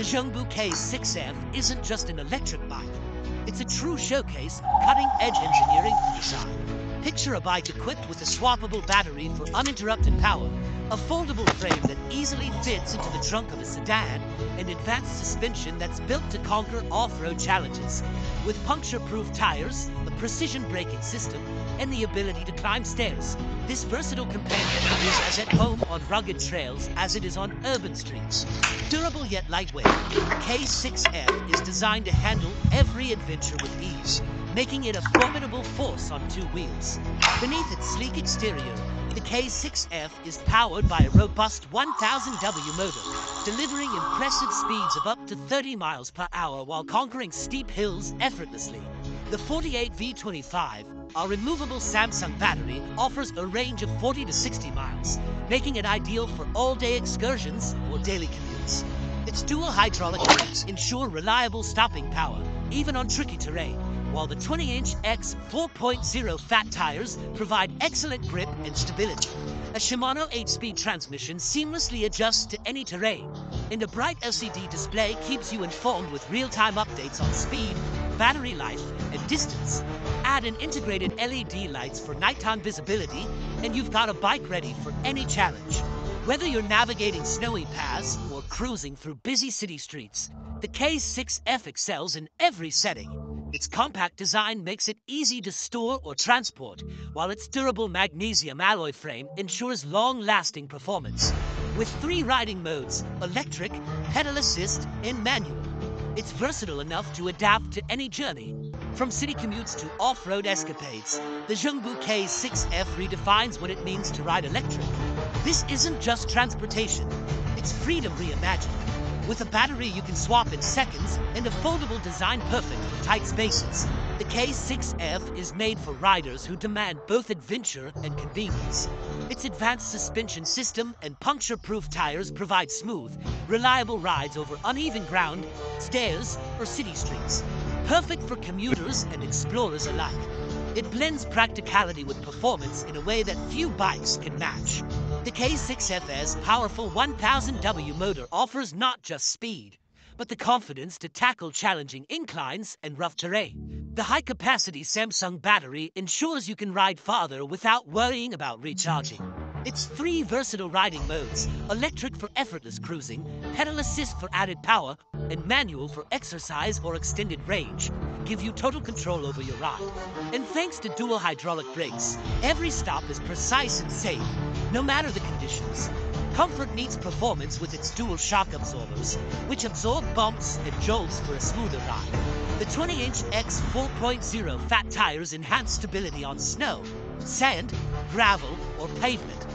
The Zhongbu K6F isn't just an electric bike. It's a true showcase of cutting-edge engineering and design. Picture a bike equipped with a swappable battery for uninterrupted power, a foldable frame that easily fits into the trunk of a sedan, and advanced suspension that's built to conquer off-road challenges. With puncture-proof tires, a precision braking system, and the ability to climb stairs, this versatile companion is as at home on rugged trails as it is on urban streets. Durable yet lightweight, K6F is designed to handle every adventure with ease, making it a formidable force on two wheels. Beneath its sleek exterior, the K6F is powered by a robust 1000W motor, delivering impressive speeds of up to 30 miles per hour while conquering steep hills effortlessly. The 48V25, our removable Samsung battery, offers a range of 40 to 60 miles, making it ideal for all-day excursions or daily commutes. Its dual hydraulic brakes ensure reliable stopping power, even on tricky terrain, while the 20-inch X 4.0 fat tires provide excellent grip and stability. A Shimano 8-speed transmission seamlessly adjusts to any terrain, and a bright LCD display keeps you informed with real-time updates on speed, battery life, and distance. Add an integrated LED lights for nighttime visibility, and you've got a bike ready for any challenge. Whether you're navigating snowy paths or cruising through busy city streets, the K6F excels in every setting. Its compact design makes it easy to store or transport, while its durable magnesium alloy frame ensures long-lasting performance. With 3 riding modes, electric, pedal assist, and manual, it's versatile enough to adapt to any journey. From city commutes to off-road escapades, the Zhongbu K6F redefines what it means to ride electric. This isn't just transportation, it's freedom reimagined. With a battery you can swap in seconds and a foldable design perfect for tight spaces, the K6F is made for riders who demand both adventure and convenience. Its advanced suspension system and puncture-proof tires provide smooth, reliable rides over uneven ground, stairs, or city streets. Perfect for commuters and explorers alike. It blends practicality with performance in a way that few bikes can match. The K6F's powerful 1000W motor offers not just speed, but the confidence to tackle challenging inclines and rough terrain. The high-capacity Samsung battery ensures you can ride farther without worrying about recharging. Its 3 versatile riding modes, electric for effortless cruising, pedal assist for added power, and manual for exercise or extended range, give you total control over your ride. And thanks to dual hydraulic brakes, every stop is precise and safe, no matter the conditions. Comfort meets performance with its dual shock absorbers, which absorb bumps and jolts for a smoother ride. The 20-inch X 4.0 fat tires enhance stability on snow, sand, gravel, or pavement,